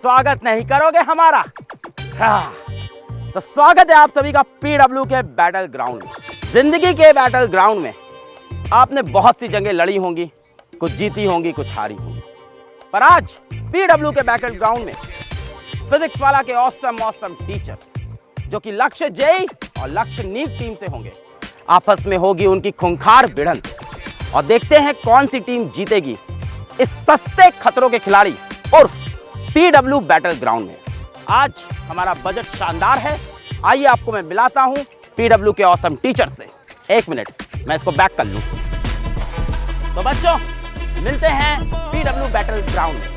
स्वागत नहीं करोगे हमारा? हाँ। तो स्वागत है आप सभी का पीडब्ल्यू के बैटल ग्राउंड में। जिंदगी के बैटल ग्राउंड में आपने बहुत सी जंगें लड़ी होंगी, कुछ जीती होंगी, कुछ हारी होंगी, पर आज पीडब्ल्यू के बैटल ग्राउंड में फिजिक्स वाला के ऑसम टीचर्स जो कि लक्ष्य जेई और लक्ष्य नीट टीम से होंगे, आपस में होगी उनकी खूंखार भिड़ंत और देखते हैं कौन सी टीम जीतेगी इस सस्ते खतरों के खिलाड़ी उर्फ पीडब्ल्यू बैटल ग्राउंड में। आज हमारा बजट शानदार है। आइए आपको मैं मिलाता हूं पीडब्ल्यू के ऑसम टीचर से। एक मिनट, मैं इसको बैक कर लूं। तो बच्चों, मिलते हैं पीडब्ल्यू बैटल ग्राउंड में।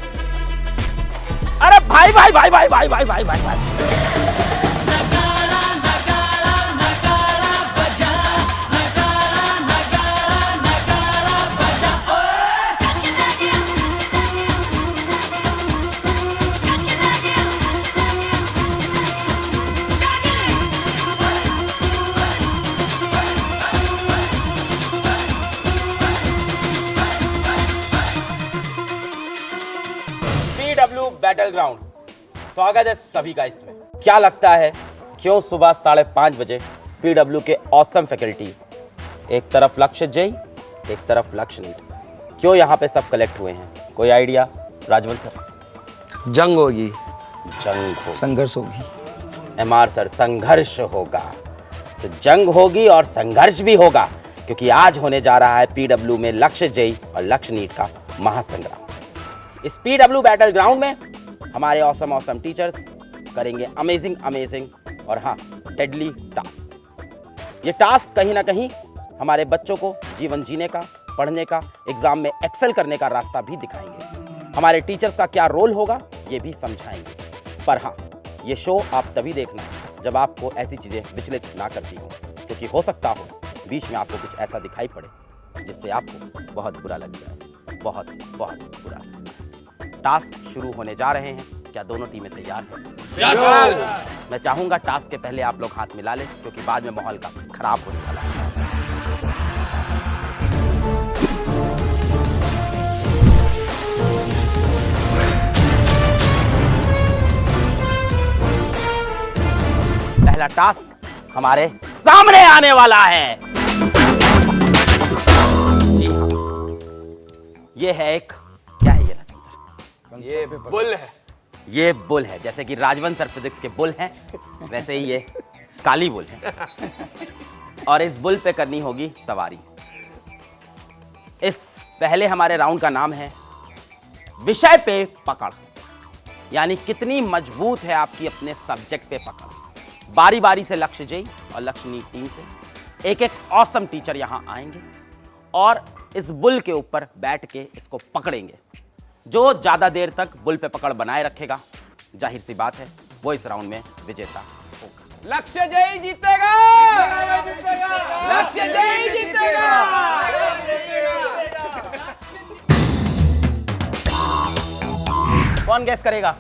अरे भाई भाई भाई भाई भाई भाई भाई भाई भाई पीडब्ल्यू बैटल ग्राउंड, स्वागत है सभी का इसमें। क्या लगता है क्यों सुबह 5:30 बजे पीडब्ल्यू के ऑसम फैकल्टीज, एक तरफ लक्ष्य जेई, एक तरफ लक्ष्य नीट, क्यों यहाँ पे सब कलेक्ट हुए हैं? कोई आइडिया राजवंत सर? जंग होगी, जंग हो, संघर्ष होगी। एमआर सर, संघर्ष होगा। तो जंग होगी और संघर्ष भी होगा, क्योंकि आज होने जा रहा है पीडब्ल्यू में लक्ष्य जेई और लक्ष्य नीट का महासंग्राम। इस पीडब्ल्यू बैटल ग्राउंड में हमारे ऑसम टीचर्स करेंगे अमेजिंग और हाँ, डेडली टास्क। ये टास्क कहीं ना कहीं हमारे बच्चों को जीवन जीने का, पढ़ने का, एग्जाम में एक्सेल करने का रास्ता भी दिखाएंगे। हमारे टीचर्स का क्या रोल होगा ये भी समझाएंगे। पर हाँ, ये शो आप तभी देखना जब आपको ऐसी चीज़ें विचलित ना करती हो, क्योंकि हो सकता हो बीच में आपको कुछ ऐसा दिखाई पड़े जिससे आपको बहुत बुरा लग जाए, बहुत बुरा। टास्क शुरू होने जा रहे हैं। क्या दोनों टीमें तैयार हैं? मैं चाहूंगा टास्क के पहले आप लोग हाथ मिला लें, क्योंकि बाद में माहौल का खराब होने वाला है। पहला टास्क हमारे सामने आने वाला है। जी हाँ, ये है एक, क्या है ये राजवंत सर? ये बुल है। ये बुल है। जैसे कि राजवंत सर फिजिक्स के बुल हैं, वैसे ही ये काली बुल है। और इस बुल पे करनी होगी सवारी। इस पहले हमारे राउंड का नाम है विषय पे पकड़, यानी कितनी मजबूत है आपकी अपने सब्जेक्ट पे पकड़। बारी बारी से लक्ष्य जेई और लक्ष्य नीट टीम से एक ऑसम टीचर यहां आएंगे और इस बुल के ऊपर बैठ के इसको पकड़ेंगे। जो ज्यादा देर तक बुल पे पकड़ बनाए रखेगा, जाहिर सी बात है, वो इस राउंड में विजेता होगा। लक्ष्य जेई जीतेगा, लक्ष्य जेई जीतेगा। कौन गैस करेगा?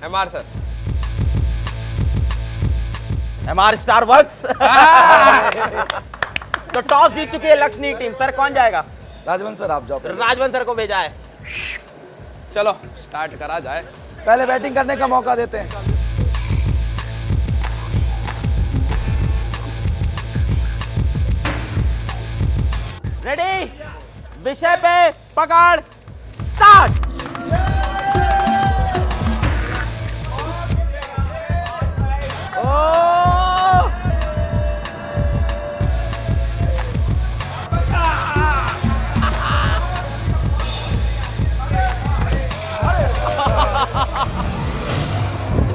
MR sir. MR star works. तो टॉस जीत चुकी है लक्ष्य नीट टीम। सर कौन जाएगा? राजवंत सर आप जाओ। राजवंत सर को भेजा है। चलो स्टार्ट करा जाए। पहले बैटिंग करने का मौका देते हैं। रेडी, विषय पे पकड़, स्टार्ट।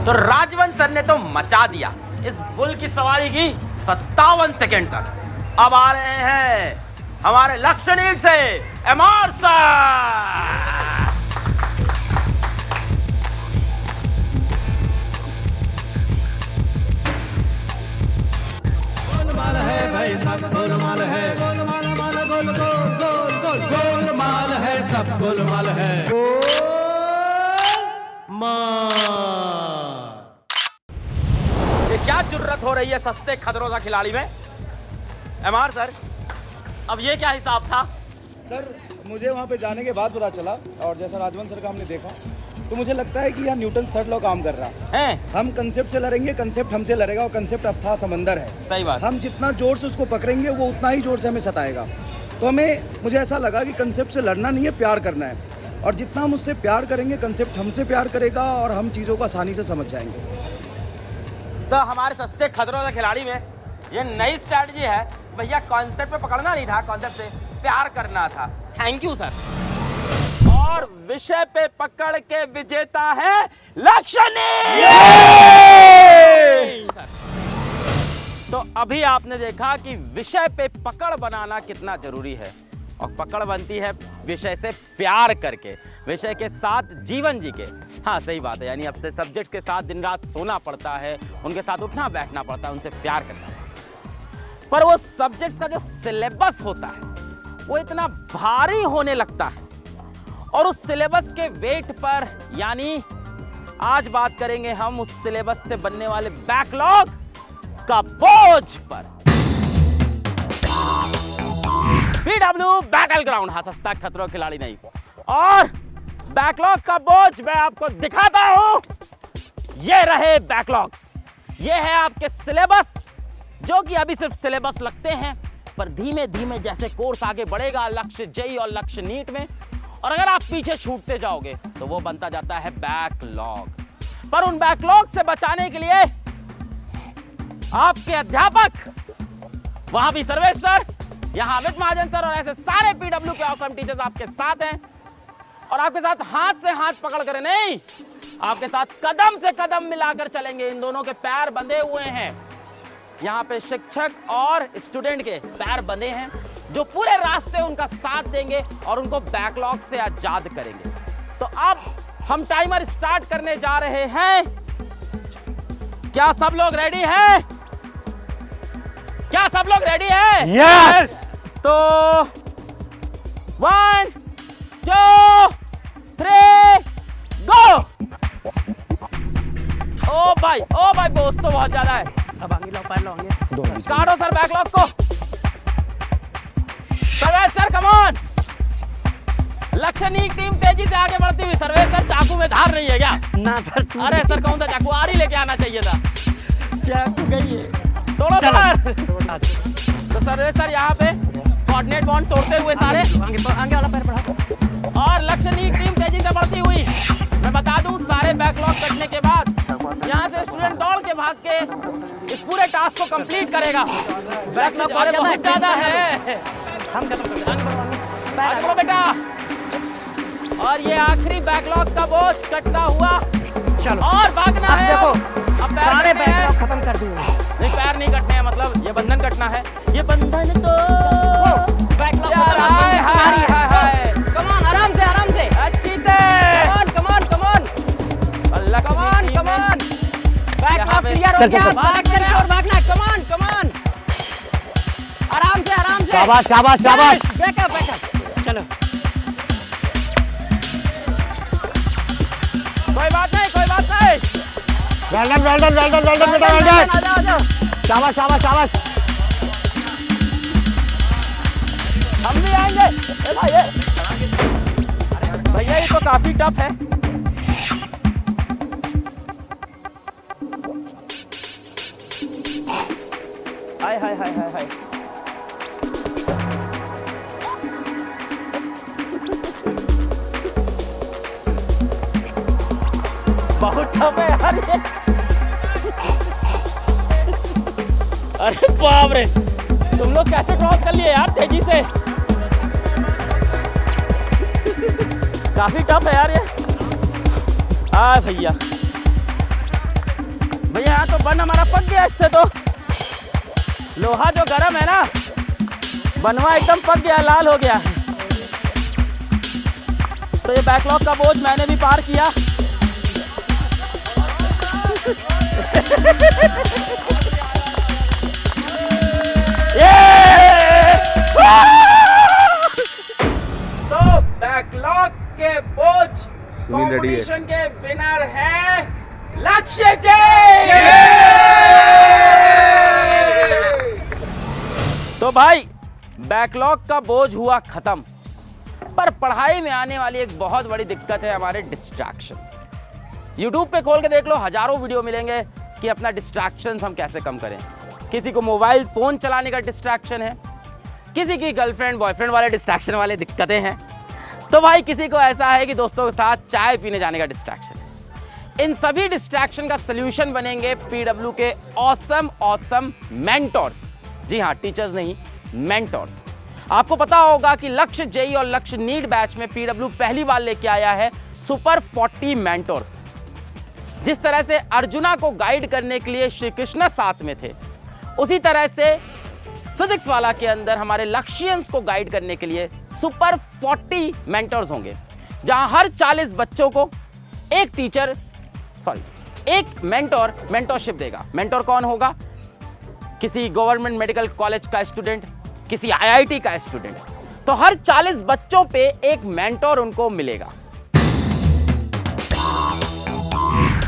तो राजवंत सर ने तो मचा दिया इस बुल की सवारी की 57 सेकेंड तक। अब आ रहे हैं हमारे लक्ष्य नीट से एमआर सर। गोलमाल है भाई सब गोलमाल है, गोलमाल माल गोल गोल गोल गोल गोलमाल है, सब गोलमाल है। ये क्या जुर्रत हो रही है सस्ते खतरों का खिलाड़ी में? एमआर सर, अब ये क्या हिसाब था? सर मुझे वहाँ पे जाने के बाद पता चला, और जैसा राजवंत सर का हमने देखा तो मुझे लगता है कि यहाँ न्यूटन थर्ड लॉ काम कर रहा है। हैं? हम कंसेप्ट से लड़ेंगे, कंसेप्ट हमसे लड़ेगा, और कंसेप्ट अथाह समंदर है। सही बात। हम जितना जोर से उसको पकड़ेंगे वो उतना ही जोर से हमें सताएगा। तो हमें, मुझे ऐसा लगा कि कंसेप्ट से लड़ना नहीं है, प्यार करना है, और जितना हम उससे प्यार करेंगे कंसेप्ट हमसे प्यार करेगा और हम चीज़ों को आसानी से समझ जाएंगे। तो हमारे सस्ते खतरों के खिलाड़ी में ये नई स्ट्रैटेजी है। भैया कॉन्सेप्ट पे पकड़ना नहीं था, कॉन्सेप्ट से प्यार करना था। Thank you sir. और विषय पे पकड़ के विजेता है लक्ष्यनीत। सर, तो अभी आपने देखा कि विषय पे पकड़ बनाना कितना जरूरी है, और पकड़ बनती है विषय से प्यार करके, विषय के साथ जीवन जी के। हाँ सही बात है, यानी अब से सब्जेक्ट के साथ दिन रात सोना पड़ता है, उनके साथ उठना बैठना पड़ता है, उनसे प्यार करना पड़ता है। पर वो सब्जेक्ट्स का जो सिलेबस होता है वो इतना भारी होने लगता है, और उस सिलेबस के वेट पर, यानी आज बात करेंगे हम उस सिलेबस से बनने वाले बैकलॉग का बोझ पर। पीडब्ल्यू बैटल ग्राउंड, हाँ सस्ता खतरों खिलाड़ी नहीं। और बैकलॉग का बोझ मैं आपको दिखाता हूं। ये रहे बैकलॉग्स, ये है आपके सिलेबस, जो कि अभी सिर्फ सिलेबस लगते हैं, पर धीमे धीमे जैसे कोर्स आगे बढ़ेगा लक्ष्य जेई और लक्ष्य नीट में, और अगर आप पीछे छूटते जाओगे तो वो बनता जाता है बैकलॉग। पर उन बैकलॉग से बचाने के लिए आपके अध्यापक, वहां भी सर्वेश सर, यहाँ अमित महाजन सर, और ऐसे सारे पीडब्ल्यू के ऑसम टीचर्स आपके साथ हैं, और आपके साथ हाथ से हाथ पकड़ कर नहीं, आपके साथ कदम से कदम मिलाकर चलेंगे। इन दोनों के पैर बंधे हुए हैं, यहाँ पे शिक्षक और स्टूडेंट के पैर बंधे हैं, जो पूरे रास्ते उनका साथ देंगे और उनको बैकलॉग से आजाद करेंगे। तो अब हम टाइमर स्टार्ट करने जा रहे हैं। क्या सब लोग रेडी हैं? क्या सब लोग रेडी हैं? यस। तो 1 2 3 गो। ओ भाई बोझ तो बहुत ज्यादा है। अब आगे लो, पैर लो आगे। काटो सर बैकलॉग को। Sarvesh sir come on. Lakshyaneet team तेजी से आगे बढ़ती हुई। सर्वेश सर चाकू में धार नहीं है क्या? ना सर, अरे सर कौन सा चाकू, आरी लेके आना चाहिए था। चाकू गई है। तोड़ो सर। तो सर्वेश सर यहाँ पे कोऑर्डिनेट बॉन्ड तोड़ते हुए सारे आगे वाला पैर बढ़ा। और लक्ष्यनीत टीम तेजी से बढ़ती हुई। मैं बता दूं सारे बैकलॉग कटने के बाद यहाँ से स्टूडेंट दौड़ के भाग के इस पूरे टास्क को कंप्लीट करेगा। बैकलॉग बहुत ज्यादा है। हम आगे बढ़ो बेटा। और ये आखिरी बैकलॉग का बोझ कटता हुआ चलो और भागना है। देखो, अब पैर सारे कटने हैं। बैकलॉग खत्म कर दिए। नहीं पैर नहीं कटने हैं, मतलब ये बंधन कटना है। ये बंधन तो बैकलॉग यार, हाय, हाय, हाय, हाय। कमान, आराम से आराम से। अच्छी से कमान कमान अल्लाह कमान की कमान। यहाँ बैकलॉग पे- क्लियर हो गया। चल, भाग करके और भागना। कमान कमान, आराम से आराम से। शाबाश शाबाश शाबाश। Backup backup. चलो कोई बात नहीं, कोई बात नहीं। आ जाओ। शाबाश शाबाश शाबाश। हम भी आएंगे। ए भाई ये भैया ये तो काफी टफ है। हाय हाय हाय हाय हाय। बहुत टफ है यार ये। अरे बाप रे, तुम लोग कैसे क्रॉस कर लिए यार तेजी से? काफी टफ है यार ये। भैया भैया यहाँ तो बन हमारा पक गया। इससे तो लोहा जो गर्म है ना, बनवा एकदम पक गया, लाल हो गया। तो ये बैकलॉग का बोझ मैंने भी पार किया। तो बैकलॉग के बोझ कंपटीशन के विनर है लक्ष्य जय। तो भाई बैकलॉग का बोझ हुआ खत्म, पर पढ़ाई में आने वाली एक बहुत बड़ी दिक्कत है हमारे डिस्ट्रैक्शंस। यूट्यूब पे खोल के देख लो, हजारों वीडियो मिलेंगे कि अपना डिस्ट्रैक्शंस हम कैसे कम करें। किसी को मोबाइल फ़ोन चलाने का डिस्ट्रैक्शन है, किसी की गर्लफ्रेंड बॉयफ्रेंड वाले डिस्ट्रैक्शन वाले दिक्कतें हैं, तो भाई किसी को ऐसा है कि दोस्तों के साथ चाय पीने जाने का डिस्ट्रैक्शन है। इन सभी डिस्ट्रैक्शन का सल्यूशन बनेंगे पीडब्ल्यू के ऑसम मेंटोर्स। जी हाँ, टीचर्स नहीं, मेंटोर्स। आपको पता होगा कि लक्ष्य जेई और लक्ष्य नीट बैच में पीडब्ल्यू पहली बार लेके आया है सुपर 40 मेंटोर्स। जिस तरह से अर्जुना को गाइड करने के लिए श्री कृष्ण साथ में थे, उसी तरह से फिजिक्स वाला के अंदर हमारे लक्ष्यंस को गाइड करने के लिए सुपर 40 मेंटर्स होंगे, जहां हर 40 बच्चों को एक मेंटोर मेंटोरशिप देगा। मेंटोर कौन होगा? किसी गवर्नमेंट मेडिकल कॉलेज का स्टूडेंट, किसी आईआईटी का स्टूडेंट। तो हर 40 बच्चों पे एक मेंटोर उनको मिलेगा।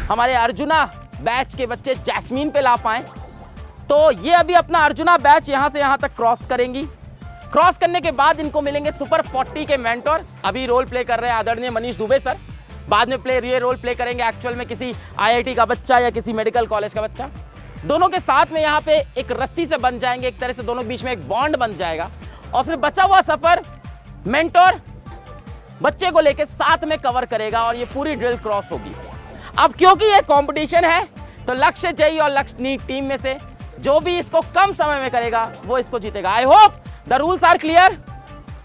हमारे अर्जुना बैच के बच्चे जैस्मीन पे ला पाए तो ये अभी अपना अर्जुना बैच यहां से यहां तक क्रॉस करेंगी। क्रॉस करने के बाद इनको मिलेंगे सुपर 40 के मेंटोर। अभी रोल प्ले कर रहे हैं आदरणीय मनीष दुबे सर, बाद में ये रोल प्ले करेंगे एक्चुअल में किसी आईआईटी का बच्चा या किसी मेडिकल कॉलेज का बच्चा। दोनों के साथ में यहाँ पे एक रस्सी से बंध जाएंगे, एक तरह से दोनों के बीच में एक बॉन्ड बन जाएगा और फिर बचा हुआ सफर मेंटोर बच्चे को लेके साथ में कवर करेगा और ये पूरी ड्रिल क्रॉस होगी। अब क्योंकि ये कंपटीशन है तो लक्ष्य जेई और लक्ष्य नीट टीम में से जो भी इसको कम समय में करेगा वो इसको जीतेगा। I hope the rules are clear.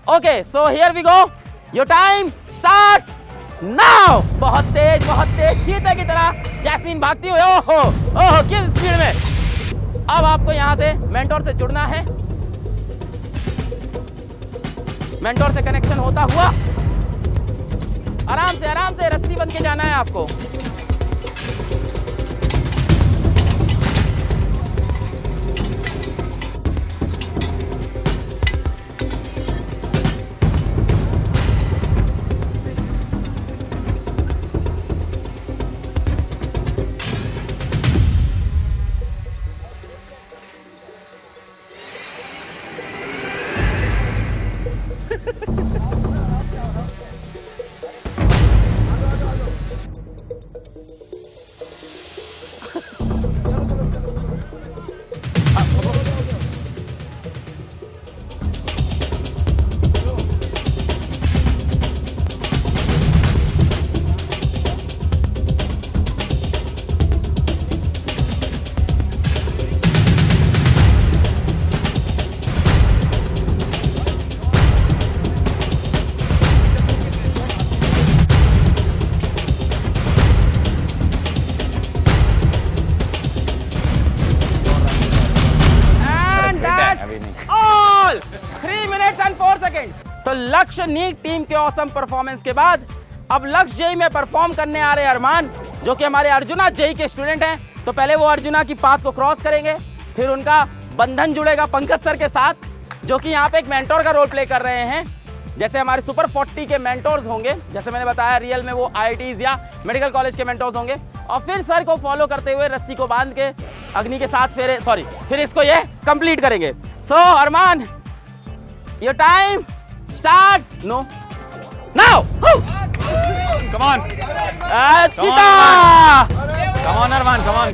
Okay, so here we go, your time starts now. बहुत तेज चीते की तरह जैस्मीन भागती हुई, ओहो किस स्पीड में। अब आपको यहां से मेंटोर से जुड़ना है, मेंटोर से कनेक्शन होता हुआ आराम से रस्सी बन के जाना है आपको। तो लक्ष्य नीट टीम के ऑसम परफॉर्मेंस के बाद अब लक्ष्य जेई में परफॉर्म करने आ रहे अरमान, जो कि हमारे अर्जुना जेई के स्टूडेंट हैं। तो पहले वो अर्जुना की पाथ को क्रॉस करेंगे, फिर उनका बंधन जुड़ेगा पंकज सर के साथ, जो कि यहाँ पे एक मेंटोर का रोल प्ले कर रहे हैं। जैसे हमारे सुपर 40 के मेंटोर्स होंगे, जैसे मैंने बताया रियल में वो आईआईटीज या मेडिकल कॉलेज के मेंटोर्स होंगे, और फिर सर को फॉलो करते हुए रस्सी को बांध के अग्नि के साथ फिर इसको ये कंप्लीट करेंगे। So Arman, your time starts now. Come on. चीता, Come on, Arman. Come on.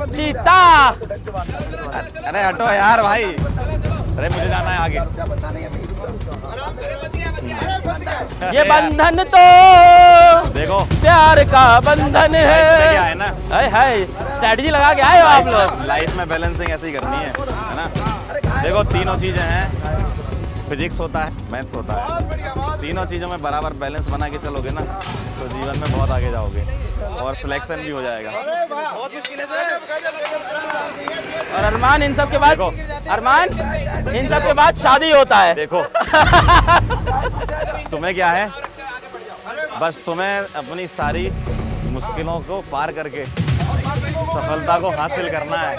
चीता। अरे हटो यार भाई, अरे मुझे जाना है आगे। ये बंधन तो देखो प्यार का बंधन है। क्या है ना, हाय स्ट्रेटजी लगा के आए हो आप लोग। लाइफ में बैलेंसिंग ऐसे ही करनी है ना। देखो तीनों चीजें हैं, फिजिक्स होता है, मैथ्स होता है। तीनों चीज़ों में बराबर बैलेंस बना के चलोगे ना तो जीवन में बहुत आगे जाओगे और सिलेक्शन भी हो जाएगा। और अरमान इन सब के बाद शादी होता है। देखो तुम्हें क्या है, बस तुम्हें अपनी सारी मुश्किलों को पार करके सफलता को हासिल करना है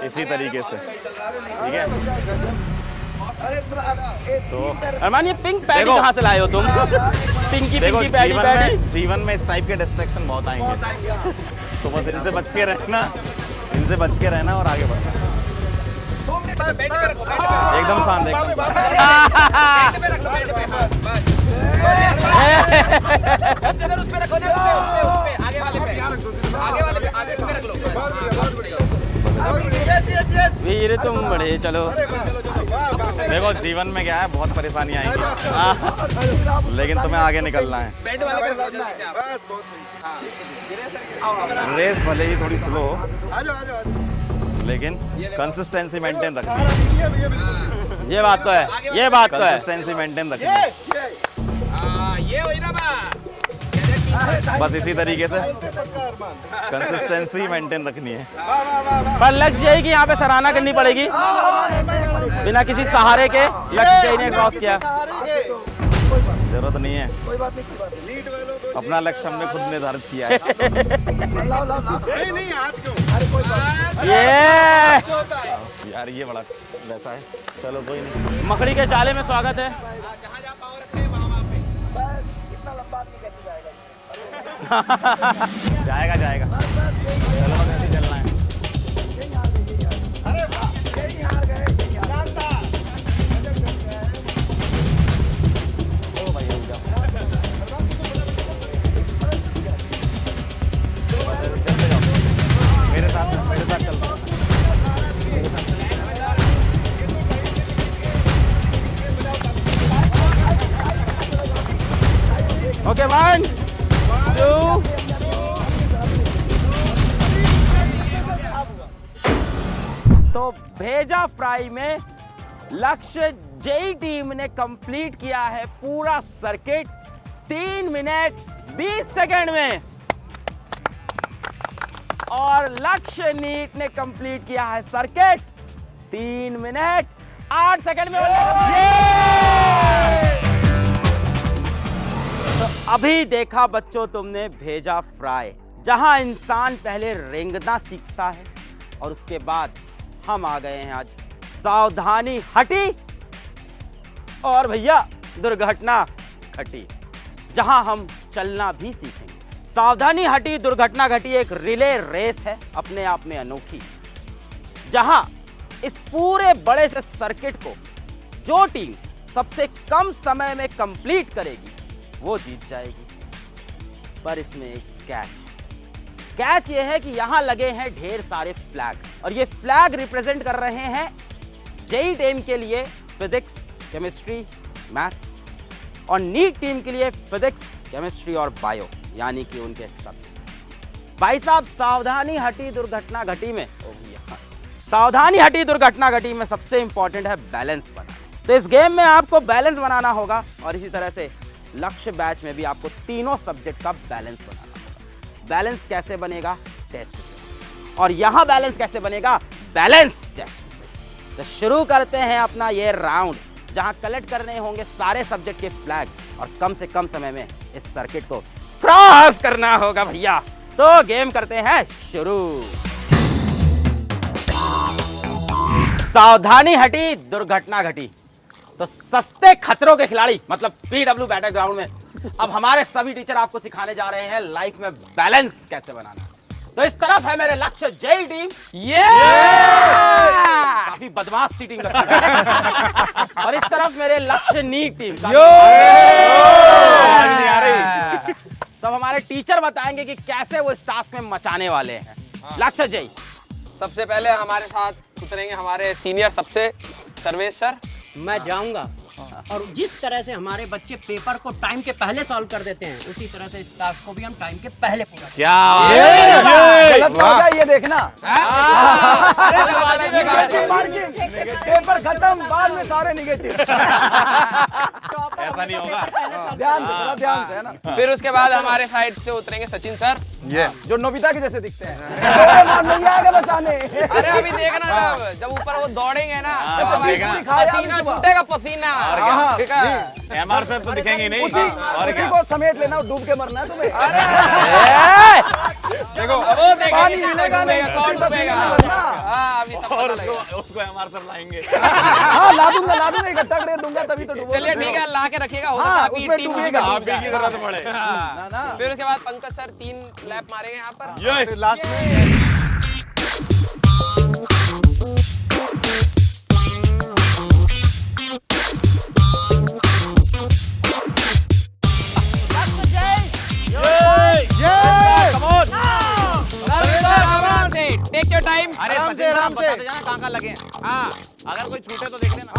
इसी तरीके से, ठीक है। तो अरमान ये पिंक पैडी कहाँ से लाए हो तुम? पिंकी पैडी। जीवन में इस टाइप के डिस्ट्रैक्शन बहुत आएंगे, तो बस इनसे बच के रहना और आगे बढ़ना। एकदम शांत, उस पे रखो ना, उस पे आगे वाले पे, आगे वाले पे, आगे पे रख लो। वीर तुम बड़े, चलो। देखो जीवन में क्या है, बहुत परेशानी आएंगी, लेकिन तुम्हें आगे निकलना है। बेल्ट वाले पे रख लो जल्दी से आप। रेस भले ही थोड़ी स्लो हो, लेकिन कंसिस्टेंसी मेंटेन रखनी है। ये बात तो है, ये बात तो है। कंसिस्टेंसी मेंटेन रखनी है। ये हुई ना बात। बस इसी तरीके से कंसिस्टेंसी मेंटेन रखनी है। पर लक्ष्य यही कि यहाँ पे सराहना करनी पड़ेगी, बिना किसी सहारे के लक्ष्य जय ने क्रॉस किया। जरूरत नहीं है, अपना लक्ष्य हमने खुद निर्धारित किया है। ये यार ये बड़ा वैसा है, चलो कोई नहीं। मकड़ी के चाले में स्वागत है। जाएगा जाएगा, चलो बस ऐसे ही चलना है। ओ भाई रुक जाओ। चलते जाओ, मेरे साथ चलते जाओ। ओके 1 2 तो भेजा फ्राई में लक्ष्य जेई टीम ने कंप्लीट किया है पूरा सर्किट 3 मिनट 20 सेकंड में, और लक्ष्य नीट ने कंप्लीट किया है सर्किट 3 मिनट 8 सेकंड में। तो अभी देखा बच्चों तुमने भेजा फ्राई, जहां इंसान पहले रेंगना सीखता है और उसके बाद हम आ गए हैं आज सावधानी हटी और भैया दुर्घटना घटी, जहां हम चलना भी सीखेंगे। सावधानी हटी दुर्घटना घटी एक रिले रेस है अपने आप में अनोखी, जहां इस पूरे बड़े से सर्किट को जो टीम सबसे कम समय में कंप्लीट करेगी वो जीत जाएगी। पर इसमें एक कैच ये है कि यहां लगे हैं ढेर सारे फ्लैग, और ये फ्लैग रिप्रेजेंट कर रहे हैं जेई टीम के लिए फिजिक्स, केमिस्ट्री, मैथ्स, और नीट टीम के लिए फिजिक्स, केमिस्ट्री और बायो, यानी कि उनके सब्जेक्ट। भाई साहब सावधानी हटी दुर्घटना घटी में, सावधानी हटी दुर्घटना घटी में सबसे इंपॉर्टेंट है बैलेंस बनाना। तो इस गेम में आपको बैलेंस बनाना होगा, और इसी तरह से लक्ष्य बैच में भी आपको तीनों सब्जेक्ट का बैलेंस बनाना होगा। बैलेंस कैसे बनेगा? टेस्ट से। और यहां बैलेंस कैसे बनेगा? बैलेंस टेस्ट से। तो शुरू करते हैं अपना ये राउंड, जहां कलेक्ट करने होंगे सारे सब्जेक्ट के फ्लैग, और कम से कम समय में इस सर्किट को क्रॉस करना होगा भैया। तो गेम करते हैं शुरू। सावधानी हटी दुर्घटना घटी। तो सस्ते खतरों के खिलाड़ी मतलब पीडब्ल्यू बैटल ग्राउंड में अब हमारे सभी टीचर आपको सिखाने जा रहे हैं लाइफ में बैलेंस कैसे बनाना। तो इस तरफ है मेरे लक्ष्य जेई टीम, ये काफी बदमाश सीटिंग करती है। और इस तरफ मेरे लक्ष्य नीट टीम, तो हमारे टीचर बताएंगे कि कैसे वो इस टास्क में मचाने वाले हैं। लक्ष्य जेई, सबसे पहले हमारे साथ उतरेंगे हमारे सीनियर सबसे सर्वेश सर। मैं जाऊंगा और जिस तरह से हमारे बच्चे पेपर को टाइम के पहले सॉल्व कर देते हैं, उसी तरह से इस टास्क को भी हम टाइम के पहले पूरा करेंगे। क्या गलत हो गया ये देखना। पेपर खत्म, बाद में सारे निगेटिव। ऐसा नहीं होगा, ध्यान से, थोड़ा ध्यान से, है ना। फिर उसके बाद हमारे साइड से उतरेंगे सचिन सर। ये जो नोबिता के जैसे दिखते हैं। मान लो ये आगे बचाने। अरे अभी देखना जब ऊपर वो दौड़ेंगे ना, अब देखना। पसीना छूटेगा, पसीना। ठीक है, एमआर सर तो दिखेंगे नहीं। उसी और क्या, को समेट लेना, डूब के मरना है तुम्हें। देखो पानी मिलेगा नहीं, कौन उसी डूबेगा? पसीने में मरना। हाँ, अभी सब और पता लगेगा। उसको एमआर सर लाएंगे। हाँ ला दूंगा इकट्ठा कर दूंगा, तभी तो डूबोगे। चलिए ठीक है, ला के रखिएगा, हो सकता हाँ, है अभी उसमें टीम डूबेगा। आप भी की जरूरत पड़े। हाँ। ना। फिर उसके बाद पंकज सर 3 लैप मारेंगे यहाँ पर। ये लास्ट में से बताते जाना कहाँ लगे हैं। हाँ, अगर कोई छूटे तो देख लेना।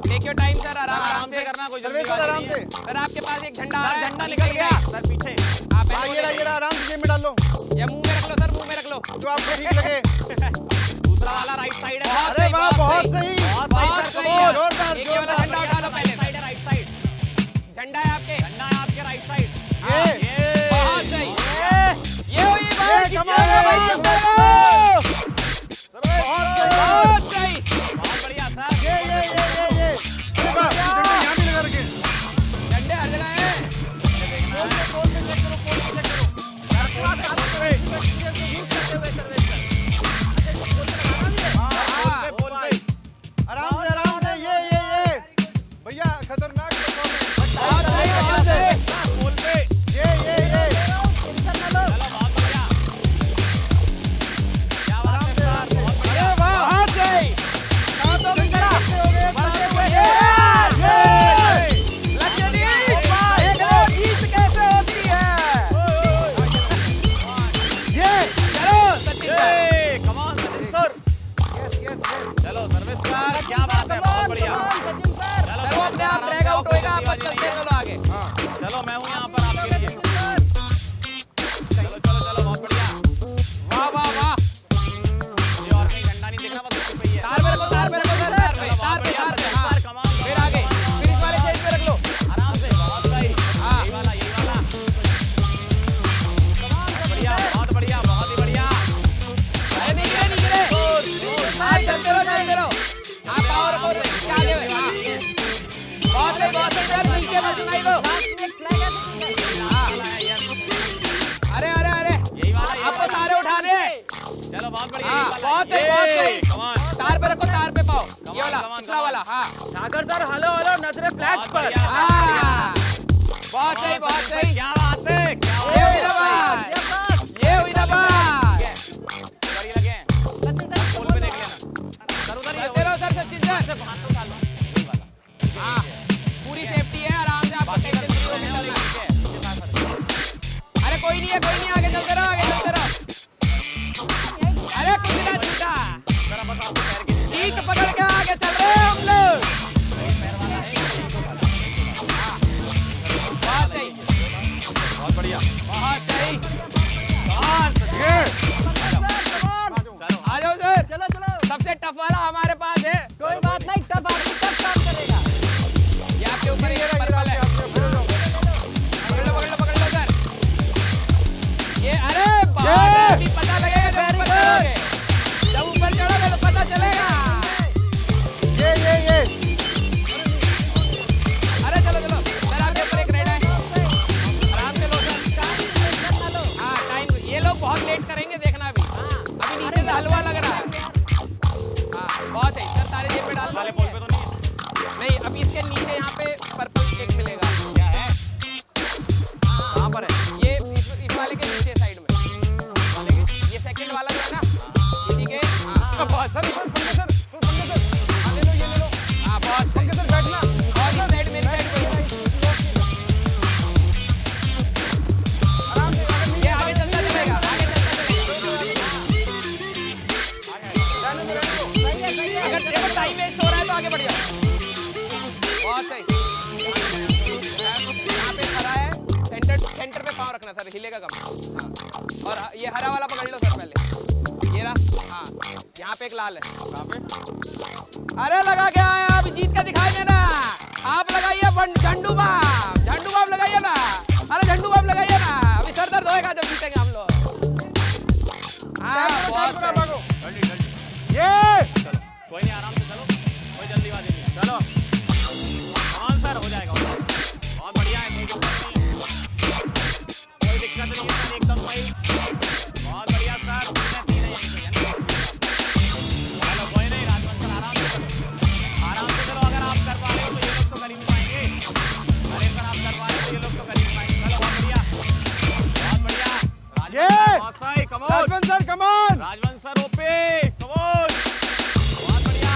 टेक योर टाइम सर, आराम से करना, कोई जल्दी आराम से। सर आपके पास एक झंडा है, झंडा निकल गया सर पीछे। आप ये आराम से जेब में डाल लो, ये मुंह में रख लो सर, मुंह में रख लो। जो आपको ठीक लगे। दूसरा वाला राइट साइड है। अरे वाह, बहुत सही, बहुत सही सर, जोरदार, एक ये वाला झंडा उठा लो पहले। साइड है, राइट साइड झंडा है आपके, झंडा है आपके राइट साइड। ये बहुत सही। ये हुई बात, कमाल है भाई, बहुत सही। बहुत बढ़िया सर। ये अरे वाह, यहाँ भी लगा रखे। झंडे हर जगह हैं। पोल पे चेक करो, पोल पे चेक करो। बोल पे आराम से ये भैया खतरनाक परफॉर्मेंस। बहुत सही, बहुत सही। बोल पे ये चलो बहुत बढ़िया। क्या बात है सर, बहुत बढ़िया। अरे वाह, बहुत सही। दांतों में कड़ा हो गए, लक्षदीप, देखो जीत कैसे होती है। चलो Sachin sir, come on Sachin sir. चलो सर्विस सर, क्या बात है, बहुत बढ़िया। चलो अपने आप ब्रेक आउट होएगा, आप बस चलते हैं, चलो आगे। चलो मैं हूँ यहाँ पर आपके लिए। चलो चलो चलो, बहुत बढ़िया। वाह वाह वाह। ये और कहीं झंडा नहीं दिख रहा, बस उसके पे ही है। तार मेरे को, तार मेरे को सर, तार पे, तार पे, तार पे। हाँ, सर, कमाल, फिर आगे, फिर इस वाले स्टेज पे रख लो। आराम से, बहुत सही। हाँ। यही वाला, यही वाला। बढ़िया, बहुत बढ़िया, बहुत ही बढ़िया। अरे नहीं गिरे, नहीं गिरे। आप चलते रहो। आप आओ रखो, क्या आगे में। हाँ। बहुत सही सर, नीचे मत सुनाई दो। हाँ। अरे अरे अरे, यही वाला, यही आपको वाला। सारे उठाने हैं। चलो बहुत बढ़िया। हाँ, यही वाला। बहुत सही, बहुत सही। Come on। तार पे रखो, तार पे पाओ। ये वाला, come on, पिछला come on। वाला। हाँ सागर सर, हेलो हेलो, नजरे फ्लैग्स बहुत पर। बढ़िया, हाँ। बहुत सही, बहुत सही। क्या बात है, क्या बात ये है। हुई ना बात, ये हुई ना बात। गाड़ी लगे हैं। पोल पे देख लेना। सर उधर ही है, चलते रहो सर, सचिन सर। हाथ तो डालो। यही वाला। हाँ, पूरी सेफ्टी है, आराम से आपको टेंशन फ्री होकर चलना है। अरे कोई नहीं है, कोई नहीं, आगे चलते रहो, आगे चलते रहो। अरे कुछ ना छूटा, जरा बस आपके पैर के नीचे। ठीक पकड़ के आगे चल रहे हैं हम लोग। पैर वाला है, हाँ, बहुत सही, बहुत बढ़िया। बहुत सही। चलो आ जाओ सर, चलो चलो, सबसे टफ वाला हमारे पास है। कोई बात नहीं, टफ आदमी टफ काम करेगा। ये आपके ऊपर ही पर्पल है। पकड़ लो सर। ये अरे बात अभी पता लगेगा जब ऊपर चढ़ोगे। जब ऊपर चढ़ोगे तो पता चलेगा। ये अरे चलो चलो सर, आपके ऊपर एक रेड है, आराम से लो सर। हाँ टाइम, ये लोग बहुत लेट करेंगे, देखना अभी। अभी नीचे से हलवा लग रहा है। हाँ बहुत सही सर, सारे जेब में डाल वाले दो। पोल पे तो नहीं है। नहीं, अभी इसके नीचे यहाँ पे पर्पल केक मिलेगा। क्या है? कहाँ पर है? ये इस वाले के नीचे साइड में। ये सेकंड वाला जो है ना, इसी के। हाँ सर पंकज सर, हाँ, ले लो, ये ले लो। हाँ बहुत सही। पंकज सर बैठना। और इस साइड, मेरी साइड कोई। आराम से, अगर ये आगे चलता चलेगा, आगे चलता चलेगा। अगर देखो टाइम वेस्ट हो रहा है तो आगे बढ़ जाओ। बहुत सही। यहाँ पे खड़ा है, सेंटर पे पाँव रखना सर, हिलेगा कम। हाँ। और ये हरा वाला पकड़ लो सर पहले। ये रहा। हाँ, यहाँ पे एक लाल है। कहाँ पे? अरे लगा क्या है, आप जीत का दिखाई देना। आप लगाइए झंडू बाम, झंडू बाम लगाइए ना। अरे झंडू बाम लगाइए ना, अभी सर दर्द होएगा जब जीतेंगे हम लोग। हाँ बहुत सही। ये कोई नहीं, आराम से चलो, कोई जल्दीबाजी नहीं। चलो कौन सर, हो जाएगा, हो जाएगा। बहुत बढ़िया है, कोई दिक्कत नहीं है, कोई दिक्कत नहीं है सर, एकदम सही। बहुत बढ़िया सर, तीन है यहीं पे, है ना? चलो कोई नहीं, राजवंश सर आराम से चलो, आराम से चलो। अगर आप कर पा रहे हो तो ये लोग तो कर ही नहीं पाएंगे। अरे सर आप कर पा रहे हो तो ये लोग तो कर ही नहीं पाएंगे। चलो बहुत बढ़िया, बहुत बढ़िया। राजवंश सर, बहुत सही, कम ऑन। राजवंश सर, कम ऑन। राजवंश सर ओपे, कम ऑन। बहुत बढ़िया।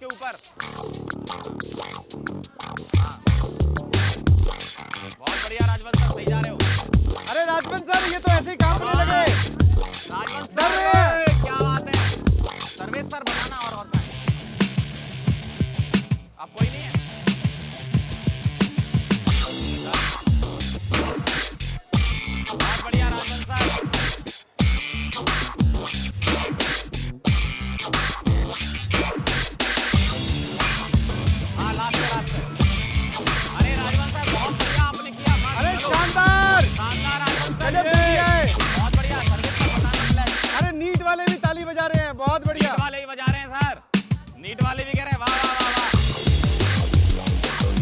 उसके ऊपर। बहुत बढ़िया राजवंत सर, सही जा रहे हो। अरे राजवंत सर ये तो ऐसे ही काम करने लगे। राजवंत डर रहे सर हैं। क्या बात है। सर्वेश सर बताना और का है। अब कोई नहीं है। बहुत बढ़िया राजवंत सर। हाँ लास्ट पे। अरे राजवंत सर बहुत बढ़िया आपने किया। अरे शानदार, शानदार राजवंत सर। गजब कर दिया है। बहुत बढ़िया सर्विस का बताना मिला है। अरे नीट वाले भी ताली बजा रहे हैं, बहुत बढ़िया। नीट वाले भी बजा रहे हैं सर। नीट वाले भी कह रहे हैं वाह वाह वाह वाह।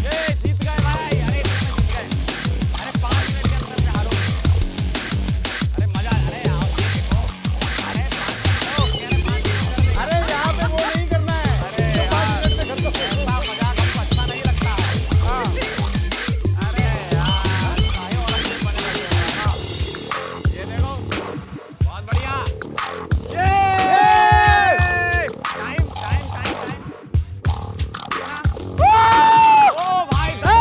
ये जीत गए भाई। अरे इसमें जीत गए। अरे 5 मिनट के अंदर में हारोगे। अरे मजा। अरे आओ ये देखो। अरे 5 मिनट कह रहे 5 मिनट। अरे यहाँ पे वो नहीं करना है। अरे तो 5 यार, मिनट में कर दो। ऐसा मजाक हमको अच्छा नहीं लगता। हाँ। अरे यार सारे और अच्छे बने लगे हैं। हाँ। ये देखो बहुत बढ़िया। Time time time time. ओ भाई 10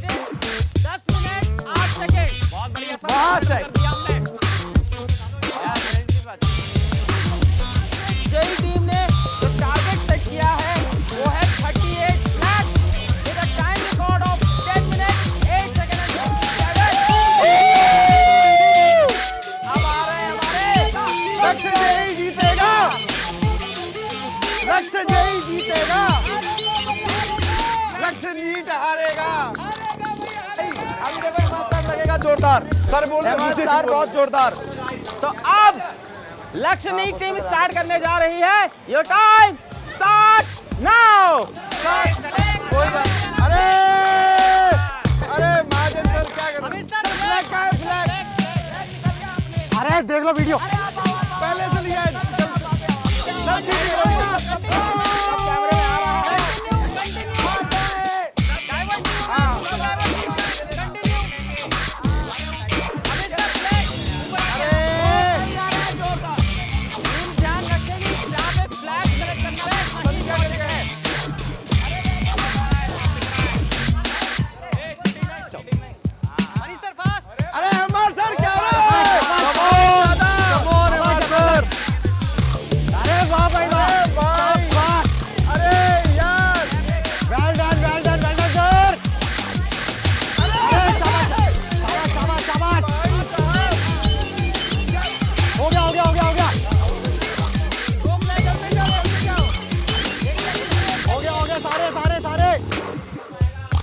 मिनट 8 सेकंड। बहुत बढ़िया सर। बहुत सही। कर दिया हमने। यार गारंटी बात। जय टीम ने जो टारगेट सेट किया है वो है 38 flat with a time record of 10 minute 8 second and 57। अब आ रहे हैं हमारे लक्ष्य जय जीतेगा, लक्ष्य जय जीतेगा, लक्ष्य नीट हारेगा। अभी देखो मास्टर लगेगा जोरदार। सर बोल रहे मुझे बहुत जोरदार। तो अब लक्ष्य नीट टीम स्टार्ट करने जा रही है। Your time start now. कोई बात। अरे अरे महाजन सर क्या कर रहे हैं? फ्लैग का है फ्लैग। अरे देख लो वीडियो पहले से लिया है। सर ठीक है। हाँ। ध्यान रखेंगे जहाँ पे फ्लैग सेलेक्ट करना है वहीं पहुंचना है। अरे अमर सर क्या हो रहा है? कमोन अमर सर। अरे वाह भाई वाह वाह। अरे यार वेल डन सर। अरे शाबाश शाबाश शाबाश। हो गया सारे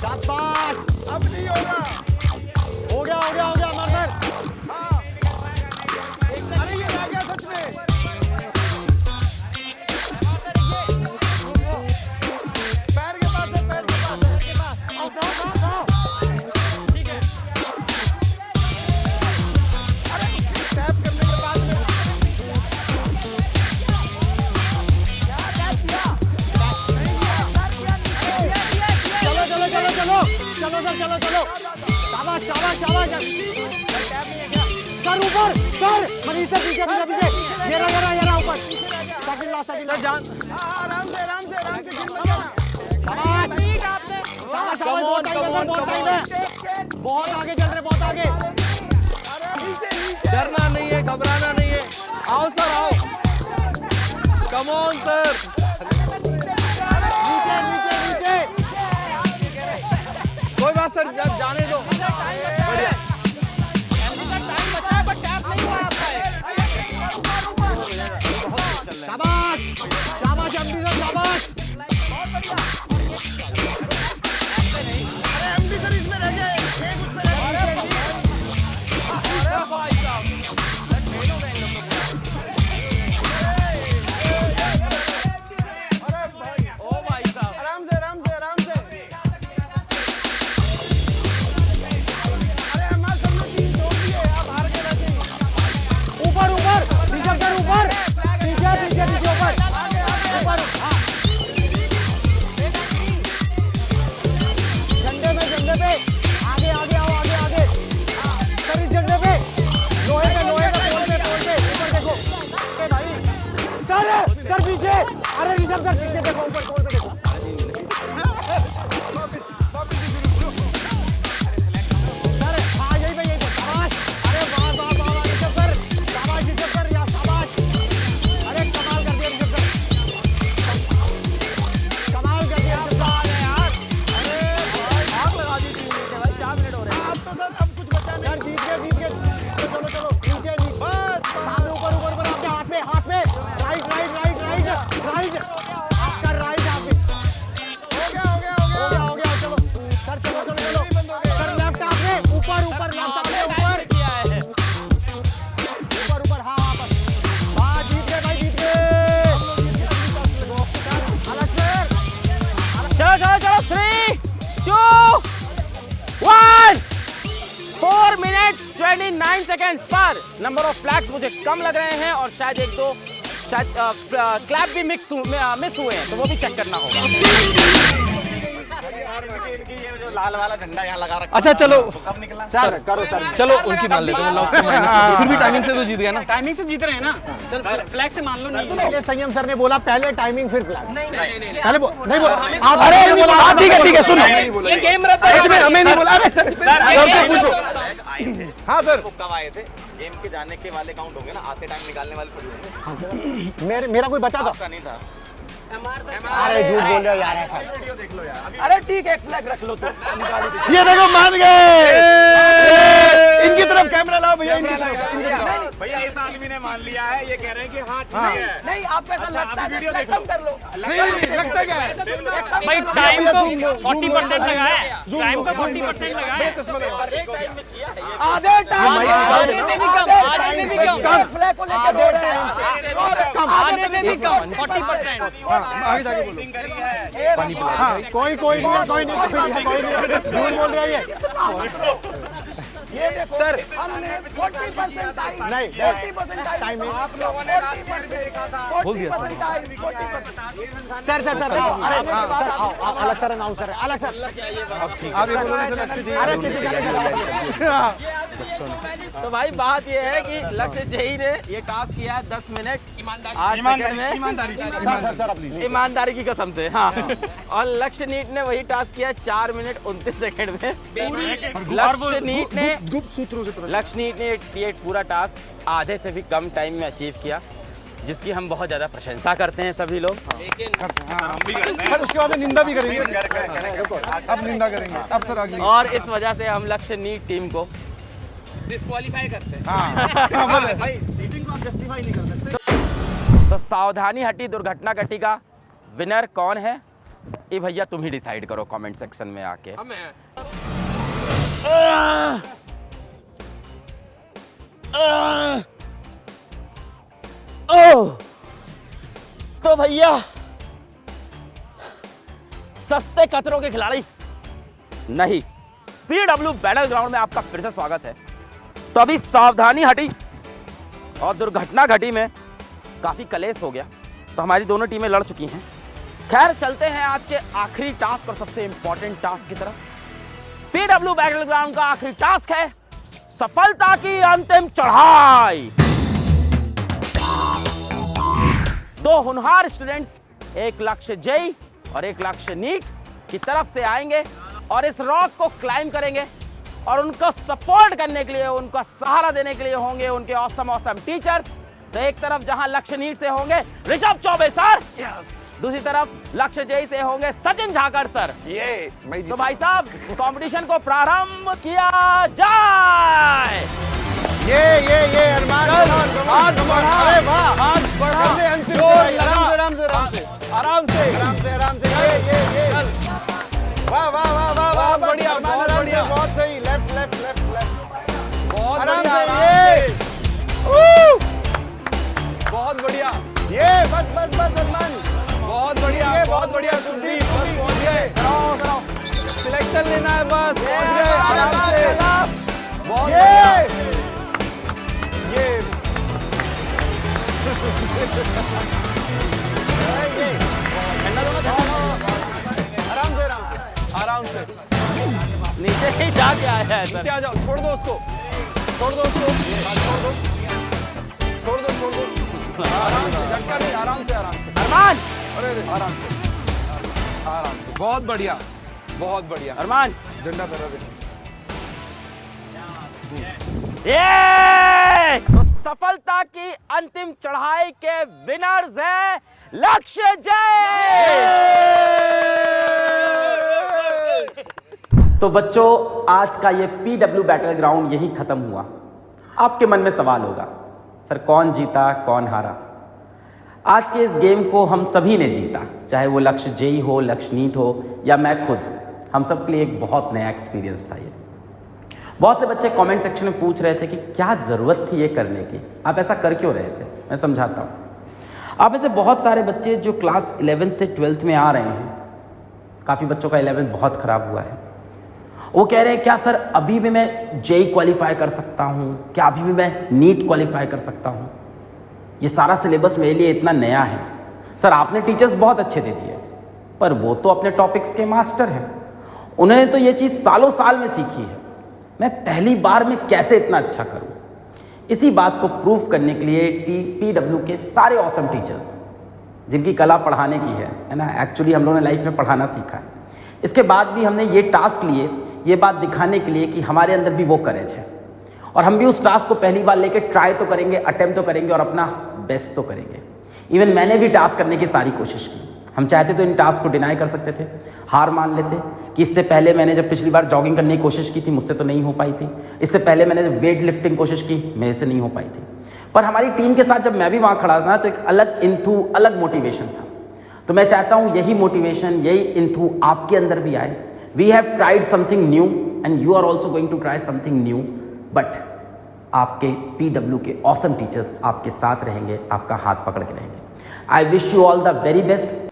शाबाश। अब नहीं होगा। हो गया अमर सर। हाँ। अरे ये रह गया सच में। पैर के पास है, पैर के पास। आओ। ठीक है। अरे टैप करने के बाद में चलो। शाबाश। सर ऊपर सर मनीष सर पीछे। ये रहा ऊपर। सेकंड जान। आराम से बहुत आगे चल रहे, बहुत आगे। डरना नहीं है, घबराना नहीं है। आओ सर आओ। Come on sir. नीचे। कोई बात सर जाने दो। बढ़िया। शाबाश एमडी सर शाबाश। अरे एमडी सर इसमें रह गए, एक उसमें रह गए। आराम से। अरे हमारे सामने 3 छोड़ दिए, आप हार गए वैसे ही। ऊपर ऋषभ सर ऊपर। पीछे ऊपर। हाँ। झंडे पे आगे सर पीछे, अरे ऋषभ सर पीछे देखो, ऊपर गोल पे देखो। सर हाँ यही पे शाबाश, अरे वाह वाह वाह वाह ऋषभ सर, शाबाश ऋषभ सर, या शाबाश, अरे कमाल कर दिया ऋषभ सर, कमाल कर दिया ऋषभ सर यार, अरे आग लगा दी टीम ने भाई, 4 मिनट हो रहे हैं। अब तो सर अब कुछ बचा नहीं, सर जीत गए, चलो चलो नीचे बस सामने ऊपर ऊपर ऊपर आपके हाथ में right right right right right आपका राइट यहाँ पे हो गया चलो सर, चलो चलो चलो सर, लेफ्ट हाथ में ऊपर ऊपर, लेफ्ट हाथ में ऊपर ऊपर, हाँ हाँ बस वाह, जीत गए भाई, जीत गए। अलग से चलो चलो चलो 3, 2, 1 4 मिनट्स 29 सेकेंड्स पर नंबर ऑफ फ्लैग्स मुझे कम लग रहे हैं और शायद एक दो क्लैप भी मिस हुए हैं, तो वो भी चेक करना होगा। लाल वाला झंडा यहाँ लगा रखा। अच्छा चलो कब निकला सर, करो सर, चलो उनकी मान लेते हैं, फिर भी टाइमिंग से तो जीत गया ना। टाइमिंग से जीत रहे हैं ना, चल फ्लैग से मान लो। नहीं पहले संयम सर ने बोला पहले टाइमिंग फिर फ्लैग, नहीं पहले नहीं बोला आप, अरे नहीं बोला, ठीक है सुनो, ये गेम रहता है, हमें नहीं बोला, अरे सर को पूछो। हाँ सर, कब आए थे? गेम के जाने के वाले काउंट होंगे ना, आते टाइम निकालने वाले थोड़ी होंगे। मेरा कोई बचा था? आपका नहीं था। अरे झूठ बोल रहे हो यार ऐसा। अरे ठीक है, एक फ्लैग रख लो तो ये देखो मान गए, इनकी तरफ कैमरा लाओ भैया, इनकी तरफ। भैया इस आदमी ने मान लिया है, ये कह रहे हैं कि हाँ ठीक नहीं है। नहीं, आपको ऐसा लगता है, वीडियो फ्लैग देख कम कर लो। नहीं लगता क्या है, भाई टाइम को 40% लगाया है, टाइम को 40% लगाया है, चश्मा लगा, आधे टाइम, आधे से भी कम, आधे से भी कम, फ्लैग को लेकर दो रहे हैं, आधे से भी कम 40%। आगे जाके बोलो। कोई नहीं झूठ बोल रहा है ये देखो सर, हमने 40% टाइम, नहीं, 40% टाइम, आप लोगों ने 40% टाइम, 40%। सर अरे सर आओ, अलग सर अनाउंस करें, अलग सर आप ये बोलो ना सर, लक्ष्य जी। तो भाई बात ये है कि लक्ष्य जही ने ये टास्क किया है 10 मिनट 8 सेकंड में, ईमानदारी की कसम से, हाँ। और लक्ष्य नीट ने वही टास्क किया 4 मिनट 29 सेकंड में। लक्ष्य नीट ने गुप्त सूत्रों से पता लक्ष्य नीट ने ये पूरा टास्क आधे से भी कम टाइम में अचीव किया, जिसकी हम बहुत ज्यादा प्रशंसा करते हैं सभी लोग। पर उसके बाद निंदा भी करेंगे, अब निंदा करेंगे, अब सर अगली। और इस वजह से हम लक्ष्य नीट टीम को डिस्क्वालीफाई करते हैं। भाई चीटिंग को आप जस्टिफाई नहीं कर सकते। तो सावधानी हटी दुर्घटना घटी का विनर कौन है, ये भैया तुम ही डिसाइड करो कमेंट सेक्शन में आके। तो भैया सस्ते कतरों के खिलाड़ी नहीं, पीडब्ल्यू बैटल ग्राउंड में आपका फिर से स्वागत है। तो अभी सावधानी हटी और दुर्घटना घटी में काफी कलेश हो गया, तो हमारी दोनों टीमें लड़ चुकी हैं। खैर चलते हैं आज के आखिरी टास्क और सबसे इंपॉर्टेंट टास्क की तरफ। पीडब्ल्यू बैटल ग्राउंड का आखिरी टास्क है सफलता की अंतिम चढ़ाई। 2 होनहार स्टूडेंट्स, एक लक्ष्य जय और एक लक्ष्य नीट की तरफ से आएंगे और इस रॉक को क्लाइम करेंगे और उनको सपोर्ट करने के लिए, उनका सहारा देने के लिए होंगे उनके ऑसम टीचर्स। तो एक तरफ जहां लक्ष्य नीट से होंगे ऋषभ चौबे सर, दूसरी तरफ लक्ष्य जय से होंगे सचिन झाकर सर। तो भाई साहब कंपटीशन को प्रारंभ किया जाए। ये अरमान, आज बढ़ा, अरे वाह, आज बढ़ा, जल्दी अंतिम चढ़ाई, आराम से ये वाह वाह वाह वाह वाह, बढ़िया, बहुत बढ़िया, बहुत सही, लेफ्ट, बहुत आराम से ये, बहुत बढ़िया, ये बस अरमान, बहुत बढ़िया सुदीप, बस पहुंच गए, कराओ सिलेक्शन लेना है, बस पहुंच गए आराम से, बहुत ये आराम से नीचे ही जाके आया है सर। नीचे आ जाओ, छोड़ दो उसको, छोड़ दो, आराम से, झटका नहीं, आराम से अरे आराम से, आराम से, बहुत बढ़िया, बहुत बढ़िया। अरमान झंडा फहरा दे। ये तो सफलता की अंतिम चढ़ाई के विनर्स हैं लक्ष्य जय। तो बच्चों, आज का ये पीडब्ल्यू बैटल ग्राउंड यही खत्म हुआ। आपके मन में सवाल होगा, सर कौन जीता कौन हारा? आज के इस गेम को हम सभी ने जीता, चाहे वो लक्ष्य जेई हो, लक्ष्य नीट हो या मैं खुद। हम सब के लिए एक बहुत नया एक्सपीरियंस था ये। बहुत से बच्चे कमेंट सेक्शन में पूछ रहे थे कि क्या ज़रूरत थी ये करने की, आप ऐसा कर क्यों रहे थे? मैं समझाता हूँ। आप में से बहुत सारे बच्चे जो क्लास 11 से 12th में आ रहे हैं, काफ़ी बच्चों का 11th बहुत ख़राब हुआ है, वो कह रहे हैं क्या सर अभी भी मैं जेई क्वालिफाई कर सकता हूँ, क्या अभी भी मैं नीट क्वालिफाई कर सकता हूँ? ये सारा सिलेबस मेरे लिए इतना नया है। सर आपने टीचर्स बहुत अच्छे दे दिए, पर वो तो अपने टॉपिक्स के मास्टर हैं, उन्होंने तो ये चीज़ सालों साल में सीखी है, मैं पहली बार में कैसे इतना अच्छा करूँ? इसी बात को प्रूफ करने के लिए पीडब्ल्यू के सारे ऑसम टीचर्स जिनकी कला पढ़ाने की है ना, एक्चुअली हम लोगों ने लाइफ में पढ़ाना सीखा है, इसके बाद भी हमने ये टास्क लिए ये बात दिखाने के लिए कि हमारे अंदर भी वो करेज है और हम भी उस टास्क को पहली बार लेके ट्राई तो करेंगे, अटेम्प्ट तो करेंगे और अपना बेस्ट तो करेंगे। इवन मैंने भी टास्क करने की सारी कोशिश की। हम चाहते तो इन टास्क को डिनाई कर सकते थे, हार मान लेते कि इससे पहले मैंने जब पिछली बार जॉगिंग करने की कोशिश की थी मुझसे तो नहीं हो पाई थी, इससे पहले मैंने जब वेट लिफ्टिंग कोशिश की मेरे से नहीं हो पाई थी, पर हमारी टीम के साथ जब मैं भी वहाँ खड़ा था तो एक अलग इंथू, अलग मोटिवेशन था। तो मैं चाहता हूँ यही मोटिवेशन, यही इंथू आपके अंदर भी आए। We have tried something new and you are also going to try something new, but आपके पीडब्ल्यू के ऑसम टीचर्स आपके साथ रहेंगे, आपका हाथ पकड़ के रहेंगे। I wish you all the very best.